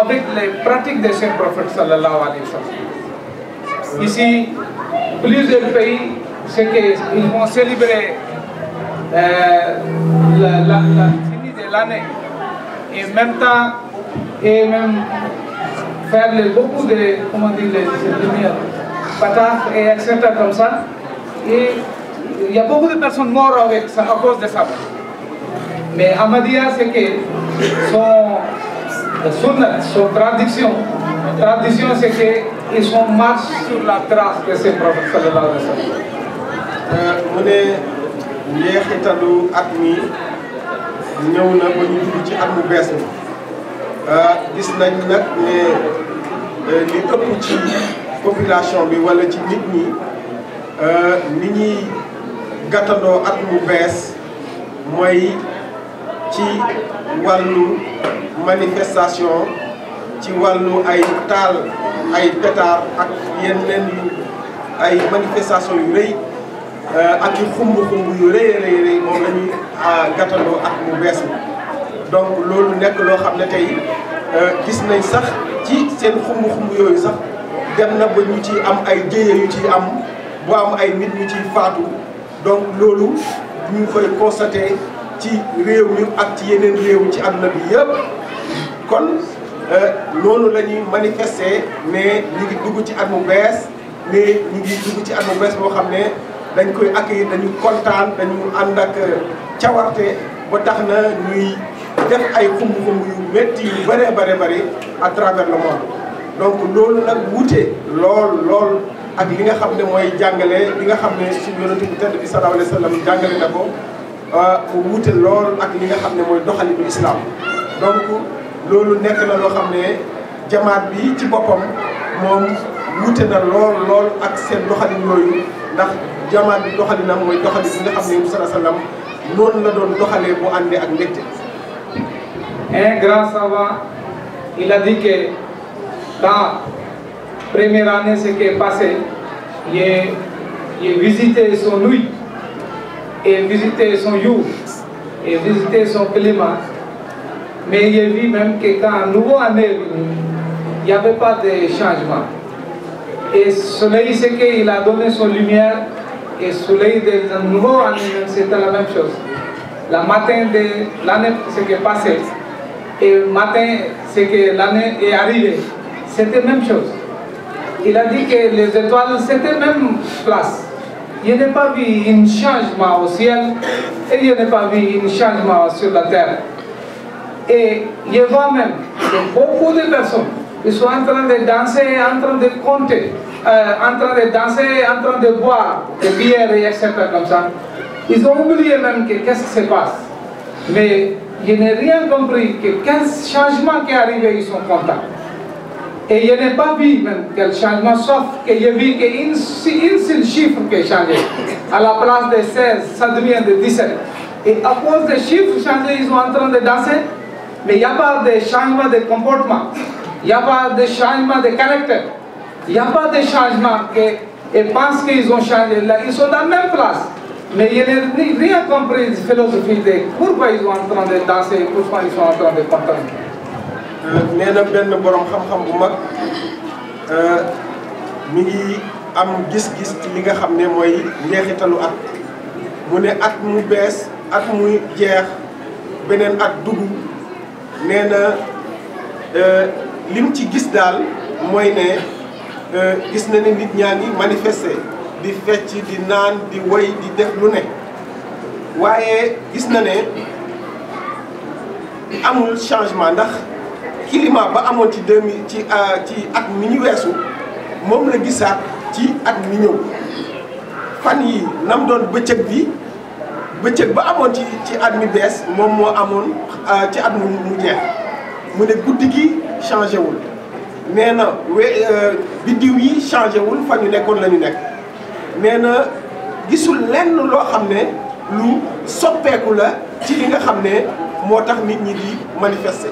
avec les pratiques des saints prophètes sallallahu alayhi wa sallam. Ici, plusieurs pays, c'est qu'ils vont célébrer la fin de l'année et en même temps, et même faire beaucoup de, comment dire, les patates et etc. comme ça. Et il y a beaucoup de personnes mortes avec ça, à cause de ça. Mais Ahmadiyya, c'est que son sunnat, son tradition, c'est qu'ils sont marche sur la trace de ces prophètes sallallahu alayhi wa sallam. mu ne njeexitalu at mi ñëw na ba ñu dugg ci at mu bees mi gis nañ nag ne li ëpp ci population bi wala ci nit ñi ni ñuy gàttandoo at mu bees mooy ci wàllu manifestation ci wàllu ay taal ay pétard ak yeneen yu ay manifestation yu rëy ak yu xumb yu rëy moom la ñuy gàttandoo at mu bees mi donc loolu nekk loo xam ne tey gis nañ sax ci seen xumb yooyu sax dem na ba ñu ci am ay jéye yu ci am bu am ay nit ñu ciy faatu donc loolu ñu ngi koy constaté ci réew mi ak ci yeneen réew ci àdduna bi yëpp kon noonu la ñuy manifester ne ñu ngi dugg ci at mu bees ne ñu ngi dugg ci at mu bees boo xam ne dañ koy accueillir dañu kontaan dañu ànd ak cawarte ba tax na ñuy def ay xumb yu métti yu bëri à travers le monde donc loolu nag wuute lool ak li nga xam ne mooy jàngale li nga xam ne suñu yonent bu tedd bi sallallahu alayhi wa sallam jàngale na ko mu wuute lool ak li nga xam ne mooy doxalinu islam donc loolu nekk na loo xam ne jamaat bi ci boppam moom wuute na lool ak seen doxalin yooyu ndax jamaat bi doxalinam mooy doxalin bi nga xam ne sallallahu alayhi wa sallam noonu la doon doxalee bu àndee ak mbégte. Un grand savant, il a dit que dans première année, ce qui est passé, il visité son nuit, et visité son jour, et visité son climat. Mais il a vu même que quand nouveau année est venu, il n'y avait pas de changement. Et le soleil, c'est qu'il a donné son lumière, et le soleil de la nouvelle année, c'était la même chose. Le matin de l'année, ce qui est passé, et le matin, c'est que l'année est arrivée, c'était la même chose. Il a dit que les étoiles, c'était la même place. Il n'a pas vu un changement au ciel, et il n'a pas vu un changement sur la terre. Et il voit même que beaucoup de personnes qui sont en train de danser, en train de compter, en train de danser, en train de boire des bières, etc. comme ça. Ils ont oublié même qu'est-ce qui se passe. Mais je n'ai rien compris que quel changement qui est arrivé, ils sont contents. Et je n'ai pas vu même quel changement, sauf que j'ai vu qu'un seul chiffre qui a changé. À la place de 16, ça devient de 17. Et à cause des chiffres changés, ils sont en train de danser. Mais il n'y a pas de changement de comportement. Il n'y a pas de changement de caractère. Il n'y a pas de changement qu'ils pensent qu'ils ont changé. Là, ils sont dans la même place. Mais je n'ai rien compris de la philosophie de pourquoi ils sont en train de danser, pourquoi ils sont en train de contenter. nee na benn borom xam-xam bu mag mi ngi am gis-gis ci li nga xam ne mooy njeexitalu at mu ne at mu bees at muy jeex beneen at dugg nee na lim ci gis daal mooy ne gis na ne nit ñaa ngi manifester di fecc di naan di woy di def lu ne waaye gis na ne amul changement ndax climat ba amoon ci ci at mi ñu weesu moom la gisaat ci at mi ñëw fan yi nam doon bëccëg ba amoon ci at mi bees moom moo amoon ci at mu jeex mu ne guddi gi changé wul nee na biddiw yi changé wul fa ñu nekkoon la ñu nekk nee na gisul lenn loo xam ne lu soppeeku la ci li nga xam ne moo tax nit ñi di manifester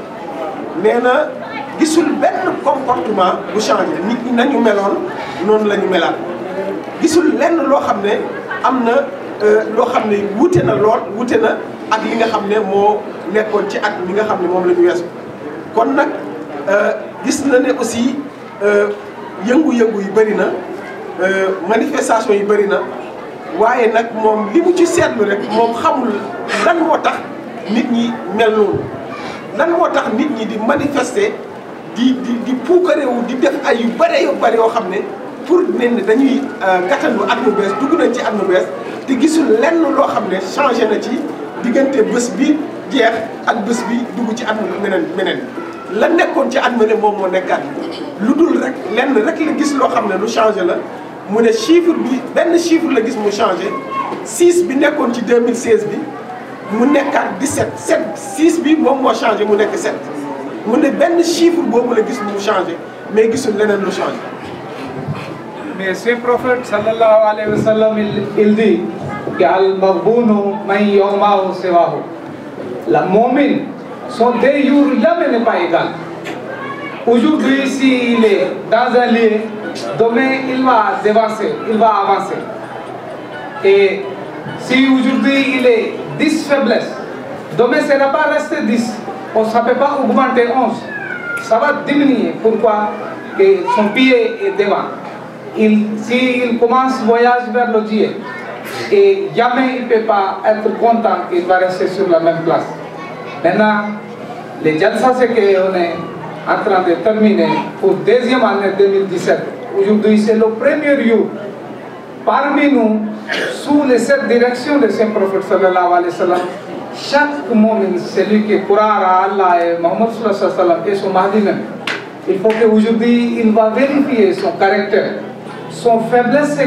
nee na gisul benn comportement bu changé nit ñi nañu meloon noonu la ñu melaat gisul lenn loo xam ne am na loo xam ne wute na ak li nga xam ne moo nekkoon ci at mi nga xam ne moom la ñu weesu kon nag gis na ne aussi yëngu-yëngu yu bëri na manifestation yu bëri na waaye nag moom li mu ci seetlu rek moom xamul lan moo tax nit ñi mel noonu lan moo tax nit ñi di manifester di puukarewu di def ay yu bëri yoo xam ne pour ne dañuy gàttandu at mu bees dugg nañ ci at mu bees te gisul lenn loo xam ne changé na ci diggante bés bi jeex ak bés bi dugg ci at mu meneen la nekkoon ci at ne moom moo nekkaat lu dul rek lenn rek la gis loo xam ne lu changé la mu ne chiffre bi benn chiffre la gis mu changé 6 bi nekkoon ci 2016 bi mu nekkaat 17 6 bi moom moo changé mu nekk 7 mu ne benn chiffre boobu la gis mu changé mais gisul leneen lu changé. Mais ce prophète sallallahu alayhi wa sallam il dit que al-maghbounu man yawmahu siwahu. La mu'min, son deux jours jamais n'est pas égal. Aujourd'hui, s'il est dans un lieu, demain il va dévancer, il va avancer. Et si aujourd'hui il est 10 faiblesses, demain ça ne va pas rester 10. Ça ne peut pas augmenter 11. Ça va diminuer. Pourquoi? Que son pied est devant. S'il commence le voyage vers le Dieu, et jamais il ne peut pas être content qu'il va rester sur la même place. Maintenant, les jalsa, c'est qu'on est en train de terminer pour deuxième année 2017. Aujourd'hui, c'est le premier jour. Parmi nous, sous les 7 directions de Saint Prophète sallallahu alayhi wa sallam, chaque mu'min, celui qui croira à Allah et Mohammed sallallahu alayhi wa sallam et son Mahdi même, il faut qu'aujourd'hui, il va vérifier son caractère. Son faiblesse,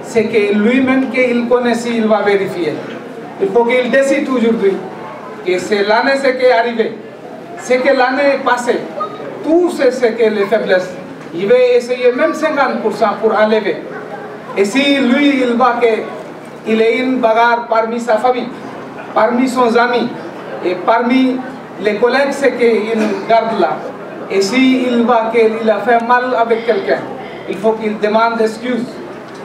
c'est que lui-même qu'il connaît, il va vérifier. Il faut qu'il décide aujourd'hui que c'est l'année ce qui est arrivé, c'est que l'année passée, tout ce que les faiblesses, il va essayer même 50% pour enlever. Et si lui, il voit qu'il est une bagarre parmi sa famille, parmi ses amis et parmi les collègues, c'est qu'il garde là. Et s'il voit qu'il a fait mal avec quelqu'un, il faut qu'il demande excuse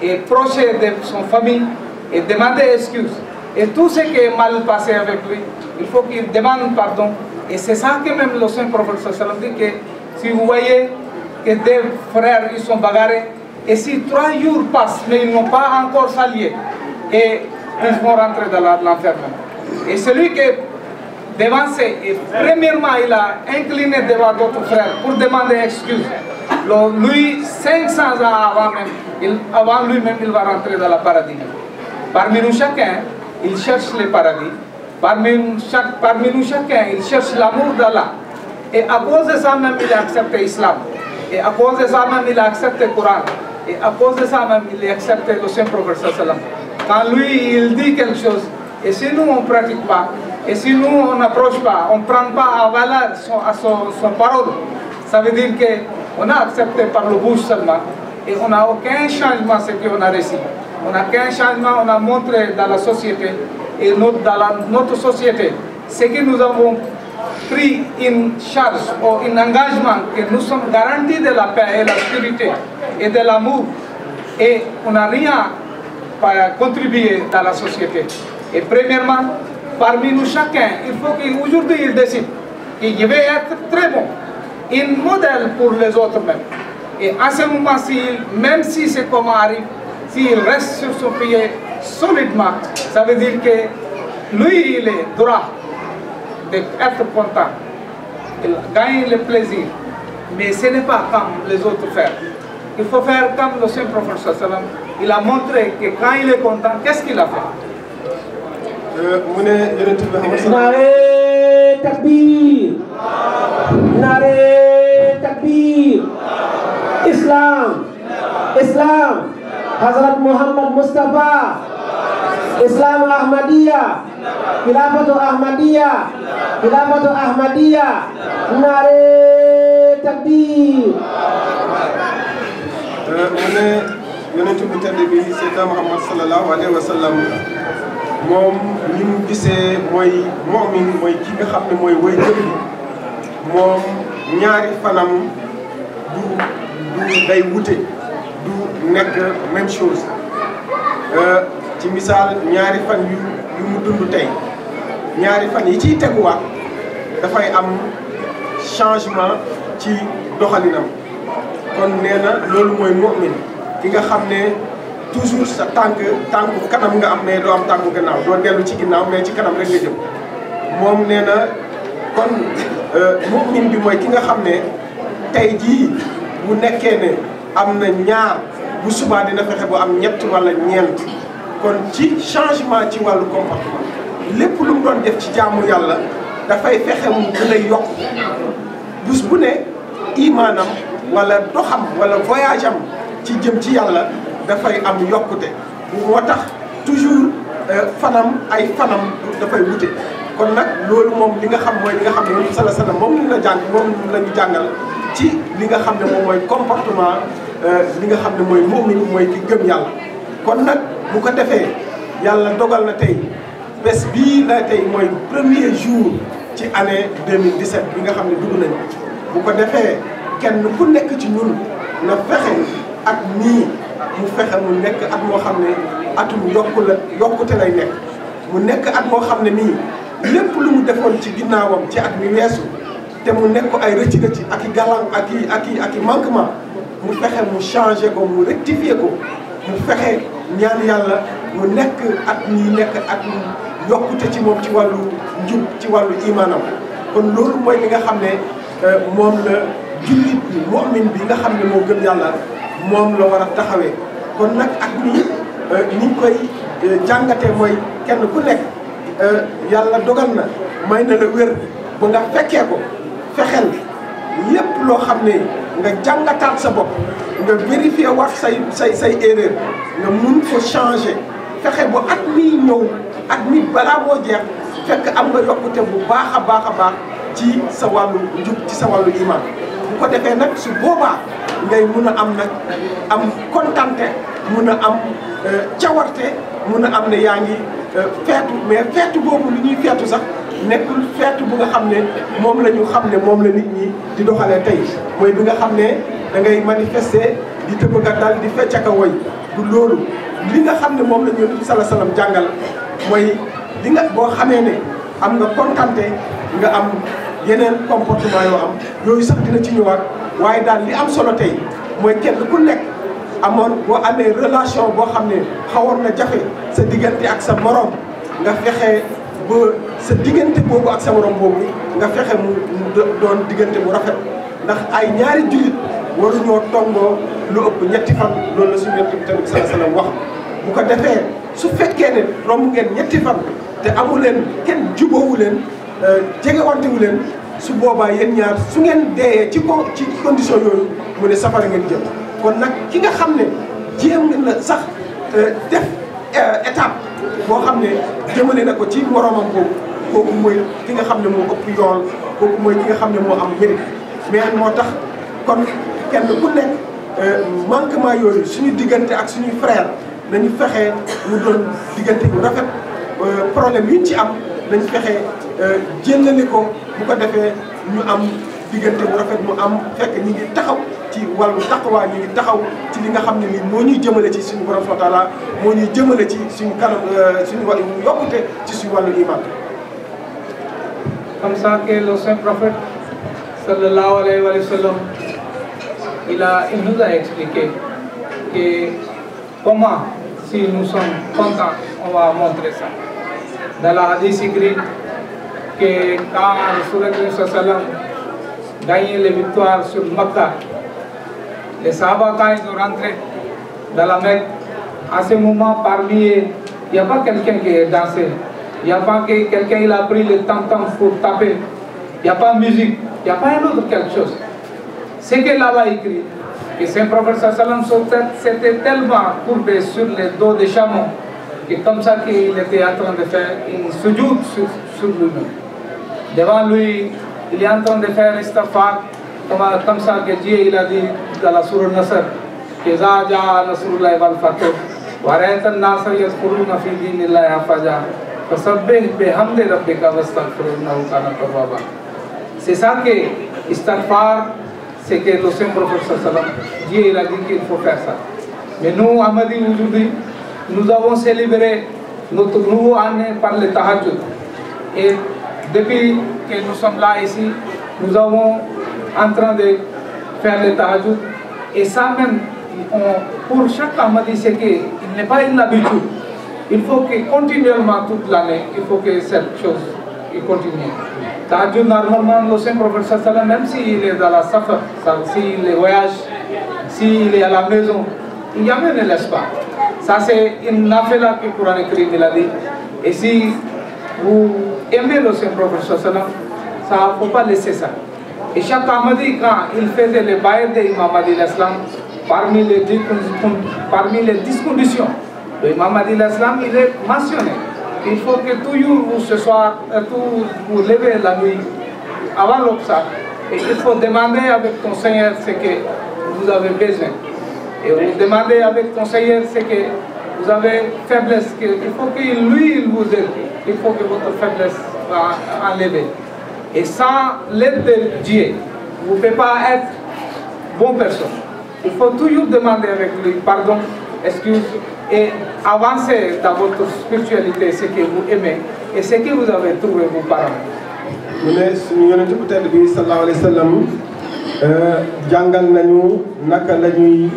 et proche de son famille et demander excuse. Et tout ce qui est mal passé avec lui, il faut qu'il demande pardon. Et c'est ça que même le Saint Prophète sallallahu alayhi wa sallam dit que si vous voyez que des frères ils sont bagarrés, et si 3 jours passent mais ils n'ont pas encore s'allié, et ils vont rentrer dans l'enfermement. Et celui qui est devancé, et premièrement il a incliné devant d'autres frères pour demander excuse. Lui, 500 ans avant lui-même, il va rentrer dans le paradis. Parmi nous chacun, il cherche le paradis. Parmi nous chacun, il cherche l'amour d'Allah. Et à cause de ça même, il a accepté l'islam. Et à cause de ça même, il a accepté le Coran. Et à cause de ça même, il a accepté le Saint Prophète sallallahu alayhi wa sallam. Quand lui, il dit quelque chose, et si nous, on ne pratique pas, et si nous, on n'approche pas, on ne prend pas en valeur son parole, ça veut dire qu'on a accepté par le bouche seulement, et on n'a aucun changement ce qu'on a reçu. On n'a qu'un changement, on a montré dans la société, et dans notre société, c'est que nous avons pris une charge ou un engagement que nous sommes garantis de la paix et la sécurité et de l'amour, et on n'a rien contribué dans la société. Et premièrement, parmi nous chacun, il faut qu'aujourd'hui il décide qu'il va être très bon, un modèle pour les autres même. Et à ce moment-ci, même si c'est comment arrive, s'il reste sur son pied solidement, ça veut dire que lui, il est droit d'être content, il gagne le plaisir. Mais ce n'est pas comme les autres faire. Il faut faire comme le Saint Prophète sallallahu alayhi wa sallam. Il a montré que quand il est content, qu'est-ce qu'il a fait? Nare takbir, nare takbir, Islam, Islam, Hazrat Muhammad Mustafa, Islam Ahmadiyah, Khilafatu Ahmadiyah, Khilafatu Ahmadiyah, nare takbir. Yonent bu tedd bi Seydina Muhammad sallallahu alayhi wa sallam moom ni mu gisee mooy mu'min mooy ki nga xam ne mooy way gëm bi moom ñaari fanam du day wute du nekk même chose ci misaal ñaari fan yu mu dund tey ñaari fan yi ciy teguwaat dafay am changement ci doxalinam kon nee na loolu mooy mu'min ki nga xam ne toujours sa tànku kanam nga am mais doo am tànku gannaaw doo dellu ci ginnaaw mais ci kanam rek nga jëm moom nee na kon mu'min bi mooy ki nga xam ne tey jii bu nekkee ne am na ñaar bu subaa dina fexe bu am ñett wala ñeent kon ci changement ci wàllu comportement lépp lu mu doon def ci jaamu yàlla dafay fexe mu gën a yokk bés bu ne imaanam wala doxam wala voyage am ci jëm ci yàlla dafay am yokkute moo tax toujours fanam dafay wute kon nag loolu moom li nga xam mooy li nga xam ne moom sala sala moom la ñu jàngal ci li nga xam ne moom mooy comportement li nga xam ne mooy mu'min mooy ki gëm yàlla kon nag bu ko defee yàlla dogal na tey bés bii la tey mooy premier jour ci année 2017 bi nga xam ne dugg nañ bu ko defee kenn ku nekk ci ñun na fexe at nii mu fexe mu nekk at moo xam ne atum yokkute lay nekk mu nekk at moo xam ne nii lépp lu mu defoon ci ginnaawam ci at mi weesu te mu nekk ko ay rëcc-rëcc ak i galan ak i manquement mu fexe mu changé ko mu rectifié ko mu fexe ñaan yàlla mu nekk at mi nekk at yokkute ci moom ci wàllu njub ci wàllu imaanam kon loolu mooy li nga xam ne moom la jullit bi mu'min bi nga xam ne moo gëm yàlla moom la war a taxawee kon nag at mi ni ñu koy jàngatee mooy kenn ku nekk yàlla dogal na may na la wér ba nga fekkee ko fexeel lépp loo xam ne nga jàngataat sa bopp nga vérifier wax say erreur nga mun ko changer fexe bu at mi ñëw at mi balaa moo jeex fekk am nga yokkute bu baax a baax ci sa wàllu njub ci sa wàllu iman bu ko defee nag su boobaa ngay mun a am nag am kontante mun a am cawarte mun a am ne yaa ngi feetu mais feetu boobu lu ñuy feetu sax nekkul feetu bu nga xam ne moom la ñu xam ne moom la nit ñi di doxalee tey mooy bi nga xam ne da ngay manifester di tëb nga dal di fecc ak a woy du loolu li nga xam ne moom la ñu sala salam jàngal mooy li nga boo xamee ne am nga kontante nga am yeneen comportement yoo am yooyu sax dina ci ñëwaat waaye daal li am solo tey mooy kenn ku nekk amoon boo amee relation boo xam ne xawoon na jafe sa diggante ak sa morom nga fexe ba sa diggante boobu ak sa morom boobu nga fexe mu doon diggante bu rafet ndax ay ñaari jullit waruñoo tongoo lu ëpp ñetti fan loolu la suñu yonent bi tamit sallallahu alayhi wasallam wax bu ko defee su fekkee ne romb ngeen ñetti fan te amu leen kenn jubóowu leen jegewantewu leen su boobaa yéen ñaar su ngeen deeyee ci condition yooyu mu ne safara ngeen jëm kon nag ki nga xam ne jéem na sax def étape boo xam ne jëmale na ko ci moromam boobu kooku mooy ki nga xam ne moo ëpp yoon kooku mooy ki nga xam ne moo am mérite mais moo tax kon kenn ku nekk manquement yooyu suñu diggante ak suñuy frère nañu fexe mu doon diggante bu rafet problème yi ñu ci am nañ fexe jëllale ko bu ko defee ñu am diggante bu rafet mu am fekk ñi ngi taxaw ci wàllu taqwa ñi ngi taxaw ci li nga xam ne nii moo ñuy jëmale ci suñu borom subhanahu wa ta'ala moo ñuy jëmale ci suñu kanam suñu wàllu yokkute ci suñu wàllu iman. Comme ça que le saint prophète sallallahu alayhi wa sallam il nous a expliqué que comment si nous sommes contents on va montrer ça. Dans la hadith écrit que quand Rasulullah sallallahu alayhi wa sallam gagnait les victoires sur Makkah, les Sahaba quand ils sont rentrés dans la Mecque, à ce moment parmi eux, il n'y a pas quelqu'un qui est dansé, il n'y a pas quelqu'un qui a pris le temps pour taper, il n'y a pas de musique, il n'y a pas un autre quelque chose. C'est que là-bas écrit que Saint Prophète sallallahu alayhi wa sallam s'était tellement courbé sur les dos des chameaux que comme ça qu'il était en train de faire une sujoud sur lui-même. Devant lui, il est en train de faire istighfar comme ça que Dieu il a dit dans la sourate Nasr que Iza jaa nasrullahi wal fath wa ra'aita an-nasa yadkhuluna fi dinillahi afwaja fasabbih bihamdi rabbika wastaghfirhu innahu kana tawwaba. C'est ça que istighfar, c'est que le Saint Prophète sallallahu alayhi wa sallam, Dieu il a dit qu'il faut faire ça. Mais nous, Ahmadis, aujourd'hui, nous avons célébré notre nouveau année par le tahajjud. Et depuis que nous sommes là ici, nous avons en train de faire le tahajjud. Et ça même, pour chaque Ahmadi, c'est qu'il n'est pas une habitude. Il faut que continuellement, toute l'année, il faut que cette chose continue. Tahajjud, normalement, le Saint-Prophète sallallahu, même s'il est dans la safar, s'il voyage, s'il est à la maison, il jamais ne laisse pas. Ça, c'est une nafila que le Coran écrit, il a dit. Et si vous aimez le Saint-Prophète sallallahu, ça, il ne faut pas laisser ça. Et chaque Ahmadi, quand il faisait le bail de l'imam Mahdi l'Islam, parmi les 10 conditions, l'imam Mahdi l'Islam, il est mentionné. Il faut que toujours vous ce soir, vous levez la nuit avant l'obstacle. Et il faut demander avec ton Seigneur ce que vous avez besoin. Et vous demandez avec ton Seigneur ce que vous avez faiblesse. Il faut que lui, il vous aide. Il faut que votre faiblesse soit enlevée. Et sans l'aide de Dieu, vous ne pouvez pas être bonne personne. Il faut toujours demander avec lui pardon, excuse et avancer dans votre spiritualité, ce que vous aimez et ce que vous avez trouvé vos parents. mu ne suñu yonent bu tedd bi sallallahu alayhi wa sallam jàngal nañu naka la ñuy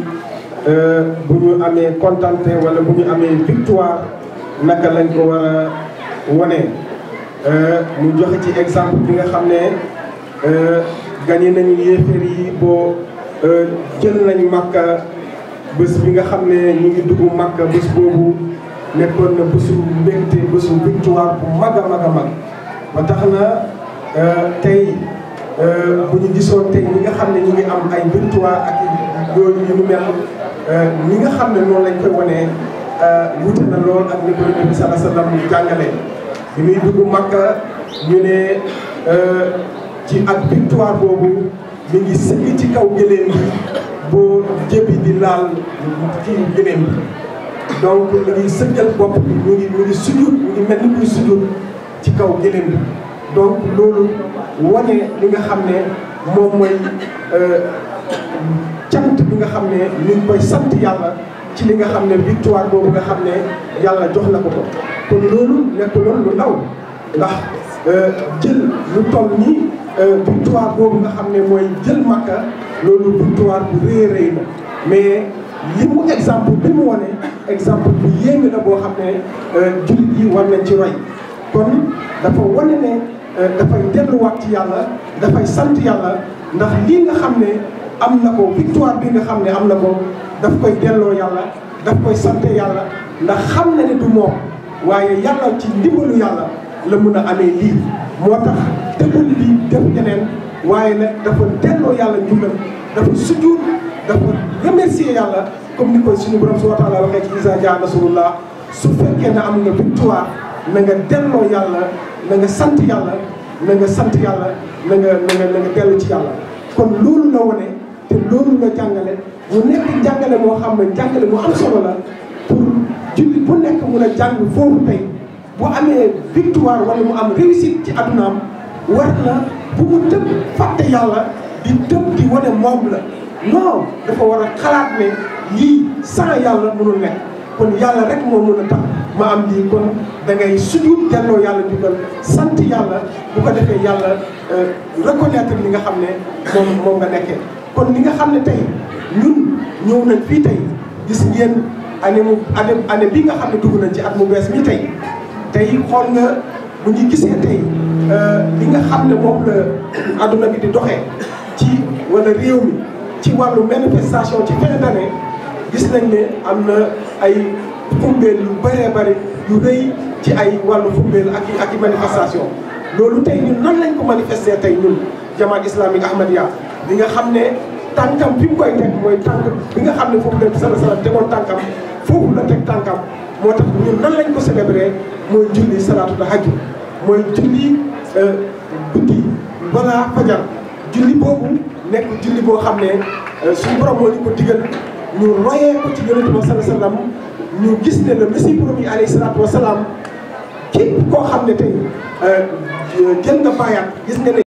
bu ñu amee contenté wala bu ñu amee victoire naka lañ ko war a wone mu joxe ci exemple bi nga xam ne gagné nañu yéeféer yi boo jël nañ Makka bés bi nga xam ne ñu ngi dugg Makka bés boobu nekkoon na bésu mbégte bésu victoire bu mag a mag a mag ba tax na tey bu ñu gisoon tey ñi nga xam ne ñu ngi am ay victoire ak yooyu yu mel ñi nga xam ne noonu lañ koy wanee wute na lool ak ni ko Yonent bi sallallahu alayhi wa sallam jàngale bi muy dugg Makka ñu ne ci ak victoire boobu mi ngi sëgg ci kaw gëléem bi boo jëbi di laal ci gëléem bi donc mi ngi sëggal bopp bi mu ngi sujud mu ngi mel ni muy sujud ci kaw gëléem bi donc loolu wane li nga xam ne moom mooy cant bi nga xam ne ñu ngi koy sant yàlla ci li nga xam ne victoire boobu nga xam ne yàlla jox na ko ko kon loolu nekkuloon lu ndaw ndax jël lu toll nii victoire boobu nga xam ne mooy jël Makka loolu victoire bu rëy a rëy la mais li mu exemple bi mu wane exemple bu yéeme la boo xam ne jullit yi war nañ ci roy kon dafa wane ne dafay delluwaat ci yàlla dafay sant yàlla ndax lii nga xam ne am na ko victoire bi nga xam ne am na ko daf koy delloo yàlla daf koy sant yàlla ndax xam na ne du moom waaye yàlla ci ndimbalu yàlla la mun a amee lii moo tax tegul lii def ñeneen waaye nag dafa delloo yàlla njukkal dafa sujjuut dafa remercier yàlla comme ni koy suñu borom subhanahu wa taala waxee ci isa jaa nasrullah su fekkee ne am nga victoire na nga delloo yàlla na nga sant yàlla na nga sant yàlla na nga dellu ci yàlla kon loolu la wone te loolu la jàngale mu nekk jàngale moo xam ne jàngale mu am solo la pour jullit bu nekk mun a jàng foofu tey bu amee victoire wala mu am réussite ci addunaam war na bu mu tëb fàtte yàlla di tëb di wane moom la non dafa war a xalaat ne lii sans yàlla mënul nekk kon yàlla rek moo mën a tax ma am lii kon da ngay sujud delloo yàlla jugal sant yàlla bu ko defee yàlla reconnaître li nga xam ne moom nga nekkee kon li nga xam ne tey ñun ñëw nañ fii tey gis ngeen année bi nga xam ne dugg nañ ci at mu bees mi tey xool nga bu ñu gisee tey li nga xam ne moom la adduna bi di doxee ci wala réew mi ci wàllu manifestation ci fin d'année gis nañ ne am na ay fumbeel yu bëree bëri yu rëy ci ay wàllu fumbeel ak i manifestation loolu tey ñun nan lañ ko manifester tey ñun jamaat islamique Ahmadiyya bi nga xam ne tànkam fi mu koy teg mooy tànk bi nga xam ne foofu la sallallahu alayhi wa sallam tegoon tànkam foofu la teg tànkam moo tax ñun nan lañ ko célébrer mooy julli salaatu tahajjud mooy julli guddi balaa fajar julli boobu nekk julli boo xam ne suñu borom moo ñu ko digal ñu royee ko ci yonent bi sallallahu alayhi wa sallam ñu gis ne le messie promis alayhi salaatu wa salaam képp koo xam ne tey jël nga bàyyaat gis nga ne